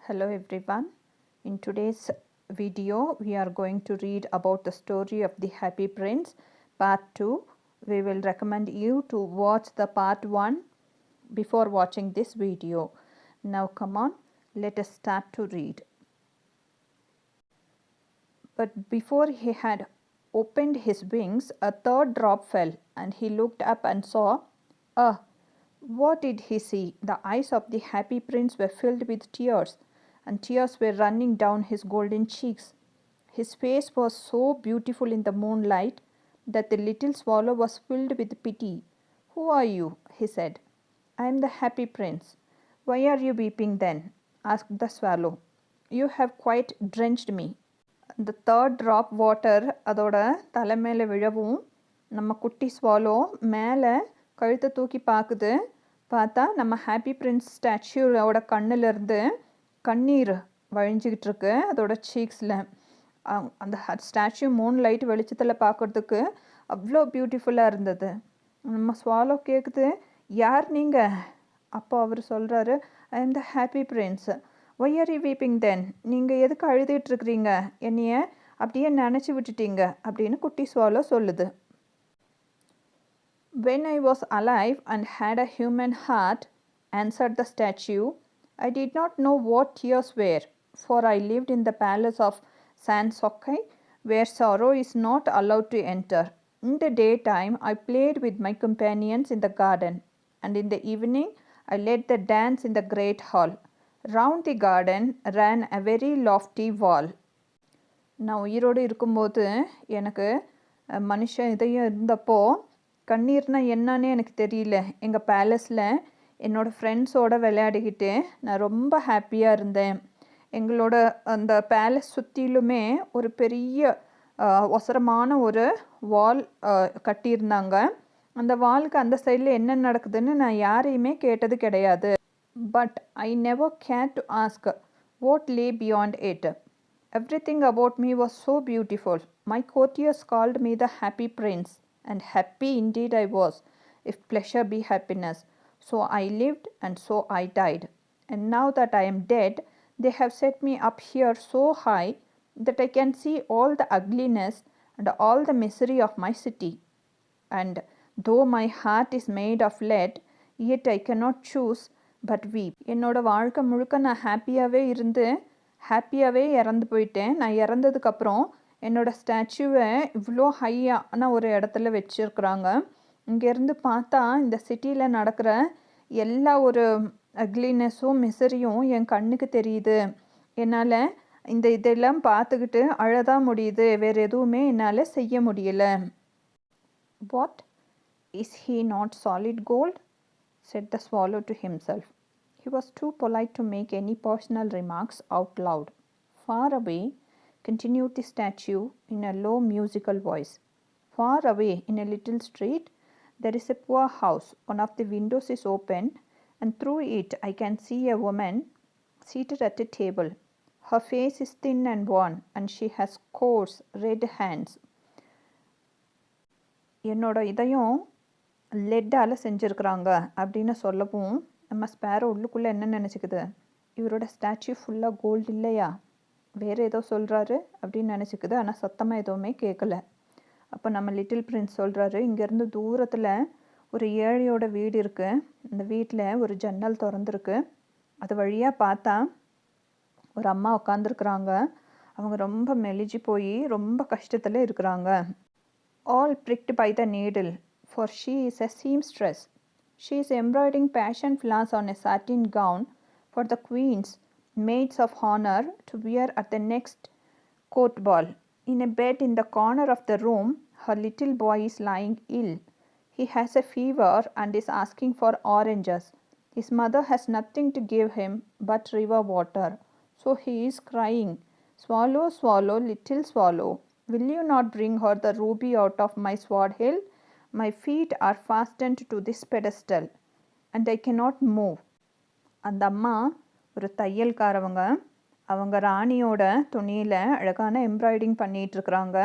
Hello everyone. In today's video, we are going to read about the story of the Happy Prince, part 2. We will recommend you to watch the part 1 before watching this video. Now come on, let us start to read. But before he had opened his wings, a third drop fell, and he looked up and saw, what did he see? The eyes of the Happy Prince were filled with tears, and tears were running down his golden cheeks. His face was so beautiful in the moonlight that the little swallow was filled with pity. "Who are you?" he said. "I am the Happy Prince." "Why are you weeping then?" asked the swallow. "You have quite drenched me." The third drop water அதோட தலை மேலே விழவும் நம்ம குட்டி swallow மேலே கழுத்தை தூக்கி பார்க்குது. பார்த்தா நம்ம ஹாப்பி பிரின்ஸ் ஸ்டாச்சுவோட கண்ணிலிருந்து கண்ணீர் வழிஞ்சிக்கிட்டு இருக்கு அதோட சீக்ஸில். அந்த ஸ்டாச்சு மூன் லைட் வெளிச்சத்தில் பார்க்குறதுக்கு அவ்வளோ பியூட்டிஃபுல்லாக இருந்தது. நம்ம ஸ்வாலோ கேட்குது, "யார் நீங்கள்?" அப்போ அவர் சொல்கிறாரு, "I am the happy prince." "Why are you weeping then?" நீங்கள் எதுக்கு அழுதுகிட்ருக்குறீங்க? என்னைய அப்படியே நினச்சி விட்டுட்டீங்க அப்படின்னு குட்டி ஸ்வாலோ சொல்லுது. "When I was alive and had a human heart," answered the statue, "I did not know what tears were, for I lived in the palace of Sansokai, where sorrow is not allowed to enter. In the daytime I played with my companions in the garden, and in the evening I led the dance in the great hall. Round the garden ran a very lofty wall." நான் உயிரோடு இருக்கும்போது எனக்கு மனுஷ இதயம் இருந்தப்போ கண்ணீர்னா என்னன்னே எனக்கு தெரியல. எங்கள் பேலஸில் என்னோடய ஃப்ரெண்ட்ஸோடு விளையாடிக்கிட்டு நான் ரொம்ப ஹாப்பியாக இருந்தேன். எங்களோட அந்த பேலஸ் சுற்றிலுமே ஒரு பெரிய ஒசரமான ஒரு வால் கட்டியிருந்தாங்க. அந்த வாலுக்கு அந்த சைடில் என்ன நடக்குதுன்னு நான் யாரையுமே கேட்டது கிடையாது. But I never cared to ask what lay beyond it. Everything about me was so beautiful. My courtiers called me the Happy Prince, and happy indeed I was, if pleasure be happiness. So I lived, and so I died. And now that I am dead, they have set me up here so high that I can see all the ugliness and all the misery of my city. And though my heart is made of lead, yet I cannot choose but weep. என்னோட வாழ்க்கை முழுக்க நான் ஹாப்பியாகவே இறந்து போயிட்டேன். நான் இறந்ததுக்கப்புறம் என்னோடய ஸ்டாச்சுவை இவ்வளோ ஹையான ஒரு இடத்துல வச்சுருக்குறாங்க. இங்கேருந்து பார்த்தா இந்த சிட்டியில் நடக்கிற எல்லா ஒரு அக்லினஸும் மிசரியும் என் கண்ணுக்கு தெரியுது. என்னால் இதெல்லாம் பார்த்துக்கிட்டு அழதான் முடியுது. வேறு எதுவுமே என்னால் செய்ய முடியலை. "What? Is he not solid gold?" said the swallow to himself. He was too polite to make any personal remarks out loud. "Far away," continued the statue in a low musical voice, "far away in a little street there is a poor house. One of the windows is open, and through it I can see a woman seated at a table. Her face is thin and worn, and she has coarse red hands." என்னோட இதயம் லெட்டால் செஞ்சுருக்குறாங்க அப்படின்னு சொல்லவும் நம்ம Sparrow உள்ளுக்குள்ளே என்ன நினச்சிக்குது, இவரோட statue ஃபுல்லாக gold இல்லையா, வேறு ஏதோ சொல்கிறாரு அப்படின்னு நினச்சிக்குது. ஆனால் சத்தமாக எதுவுமே கேட்கல. அப்போ நம்ம லிட்டில் பிரின்ஸ் சொல்கிறாரு, இங்கேருந்து தூரத்தில் ஒரு ஏழையோட வீடு இருக்குது. அந்த வீட்டில் ஒரு ஜன்னல் திறந்துருக்கு. அது வழியாக பார்த்தா ஒரு அம்மா உட்காந்துருக்குறாங்க. அவங்க ரொம்ப மெலிஞ்சு போய் ரொம்ப கஷ்டத்தில் இருக்கிறாங்க. "All pricked by the needle, for she is a seamstress. She is embroidering passion flowers on a satin gown for the queen's maids of honor to wear at the next court ball. In a bed in the corner of the room, her little boy is lying ill. He has a fever and is asking for oranges. His mother has nothing to give him but river water, so he is crying, 'Swallow, swallow, little swallow, will you not bring her the ruby out of my sword hilt? My feet are fastened to this pedestal, and I cannot move.'" அந்த அம்மா ஒரு தையல்காரவங்க. அவங்க ராணியோட துணியில் அழகான embroidering பண்ணிகிட்ருக்குறாங்க.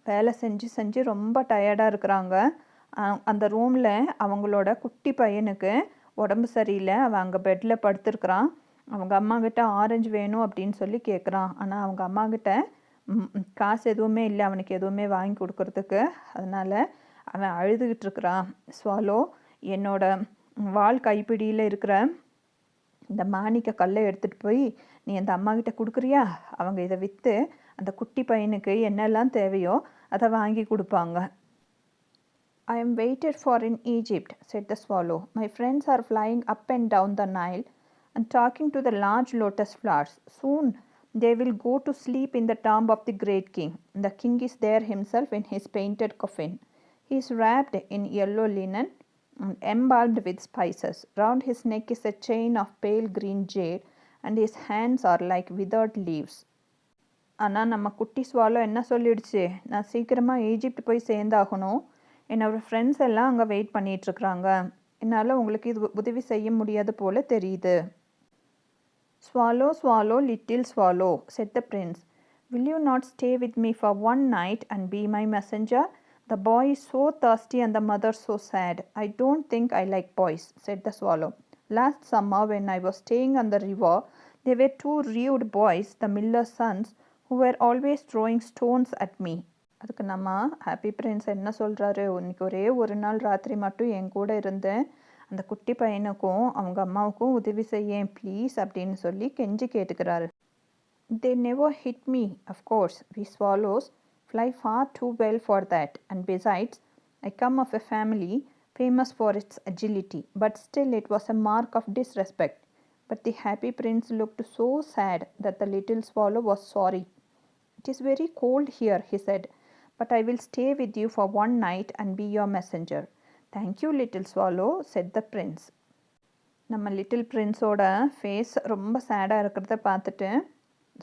வேலை செஞ்சு ரொம்ப டயர்டாக இருக்கிறாங்க. அந்த ரூமில் அவங்களோட குட்டி பையனுக்கு உடம்பு சரியில்லை. அவன் அங்கே பெட்டில் படுத்துருக்குறான். அவங்க அம்மாக்கிட்ட ஆரஞ்சு வேணும் அப்படின்னு சொல்லி கேட்குறான். ஆனால் அவங்க அம்மாக்கிட்ட காசு எதுவுமே இல்லை அவனுக்கு எதுவுமே வாங்கி கொடுக்கறதுக்கு. அதனால் அவன் அழுதுகிட்டு இருக்கிறான். ஸ்வாலோ, என்னோட வால் கைப்பிடியில் இருக்கிற இந்த மாணிக்க கல்லை எடுத்துகிட்டு போய் நீ அந்த அம்மாக்கிட்ட கொடுக்குறியா? அவங்க இதை விற்று அந்த குட்டி பையனுக்கு என்னெல்லாம் தேவையோ அதை வாங்கி கொடுப்பாங்க. I am waited for in Egypt, said the swallow. My friends are flying up and down the Nile and talking to the large lotus flowers. Soon they will go to sleep in the tomb of the great king. The king is there himself in his painted coffin. He is wrapped in yellow linen and embalmed with spices. Round his neck is a chain of pale green jade and his hands are like withered leaves. ஆனால் நம்ம குட்டி swallow என்ன சொல்லிடுச்சு? நான் சீக்கிரமாக Egypt போய் சேர்ந்தாகணும். என்னோடய friends எல்லாம் அங்கே வெயிட் பண்ணிகிட்ருக்குறாங்க. என்னால் உங்களுக்கு இது உதவி செய்ய முடியாது போல தெரியுது. Swallow, swallow, little swallow, said the prince. Will you not stay with me for one night and be my messenger? The boy is so thirsty and the mother so sad. I don't think I like boys, said the swallow. Last summer when I was staying on the river, there were two rude boys, the miller's sons, who were always throwing stones at me. அதுக்கு நம்ம happy Prince என்ன சொல்கிறாரு? இன்னைக்கு ஒரே ஒரு நாள் ராத்திரி மட்டும் என் கூட இருந்து அந்த குட்டி பையனுக்கும் அவங்க அம்மாவுக்கும் உதவி செய்யேன் ப்ளீஸ் அப்படின்னு சொல்லி கெஞ்சி கேட்டுக்கிறாரு. They never hit me, of course. We swallows fly far too well for that. And besides, I come of a family famous for its agility. But still it was a mark of disrespect. But the happy prince looked so sad that the little swallow was sorry. It is very cold here, he said. But I will stay with you for one night and be your messenger. Thank you, little swallow, said the prince. நம்ம little பிரின்ஸோட face ரொம்ப சேடாக இருக்கிறத பார்த்துட்டு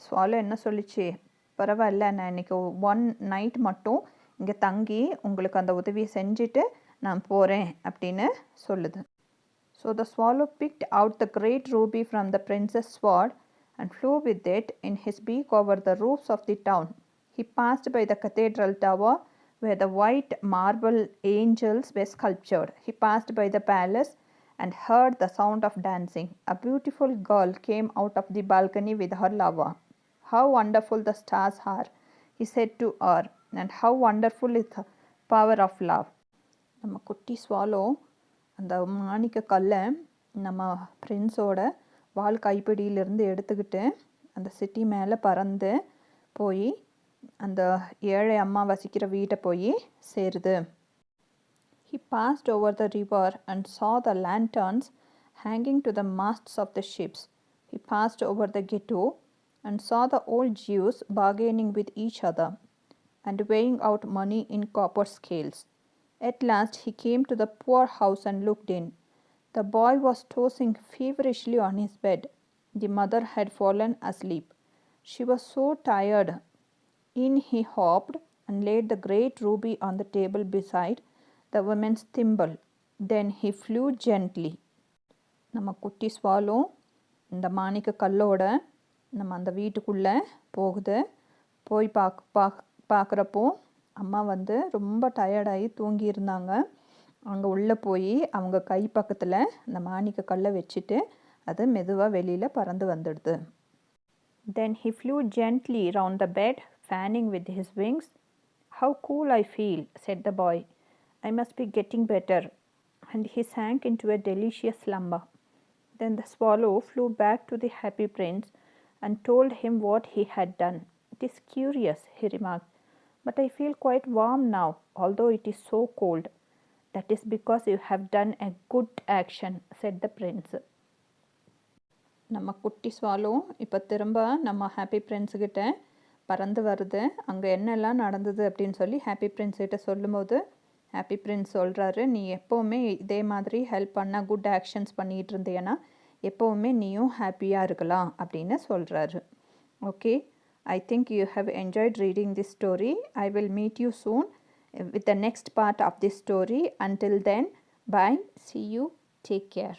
swallow என்ன சொல்லிச்சு? பரவாயில்ல, நான் இன்றைக்கி ஒன் நைட் மட்டும் இங்கே தங்கி உங்களுக்கு அந்த உதவியை செஞ்சுட்டு நான் போகிறேன் அப்படின்னு சொல்லுது. So the swallow picked out the great ruby from the prince's sword and flew with it in his beak over the roofs of the town. He passed by the cathedral tower where the white marble angels were sculptured. He passed by the palace and heard the sound of dancing. A beautiful girl came out of the balcony with her lover. How wonderful the stars are, he said to her, and how wonderful is the power of love. நம்ம குட்டி swallow அந்த மாணிக்க கல்லை நம்ம பிரின்ஸோட வால் கைப்பிடியிலிருந்து எடுத்துக்கிட்டு அந்த city மேலே பறந்து போய் அந்த ஏழை அம்மா வசிக்கிற வீட்டை போய் சேருது. He passed over the river and saw the lanterns hanging to the masts of the ships. He passed over the ghetto and saw the old Jews bargaining with each other and weighing out money in copper scales. At last he came to the poor house and looked in. The boy was tossing feverishly on his bed. The mother had fallen asleep. She was so tired. In he hopped and laid the great ruby on the table beside the woman's thimble. Then he flew gently. நம்ம குட்டி swallow இந்த மாணிக்க கல்லோட நம்ம அந்த வீட்டுக்குள்ளே போகுது. போய் பார்க்குறப்போ அம்மா வந்து ரொம்ப டயர்டாகி தூங்கியிருந்தாங்க. அங்கே உள்ளே போய் அவங்க கை பக்கத்தில் அந்த மாணிக்க கல்லை வச்சுட்டு அது மெதுவாக வெளியில் பறந்து வந்துடுது. Then he flew gently round the bed, fanning with his wings. How cool I feel, said the boy. I must be getting better. And he sank into a delicious slumber. Then the swallow flew back to the happy prince and told him what he had done. It is curious, he remarked, but I feel quite warm now, although it is so cold. That is because you have done a good action, said the prince. நம்ம குட்டி swallow இப்போ திரும்ப நம்ம happy பிரின்ஸுக்கிட்ட பறந்து வருது. அங்கே என்னெல்லாம் நடந்தது அப்படின்னு சொல்லி ஹாப்பி பிரின்ஸ்கிட்ட சொல்லும்போது ஹாப்பி பிரின்ஸ் சொல்கிறாரு, நீ எப்போவுமே இதே மாதிரி ஹெல்ப் பண்ண குட் ஆக்ஷன்ஸ் பண்ணிகிட்டு இருந்தேன்னா எப்போவுமே நீயும் ஹாப்பியாக இருக்கலாம் அப்படின்னு சொல்கிறாரு. Okay, I think you have enjoyed reading this story. I will meet you soon with the next part of this story. Until then, bye, see you, take care.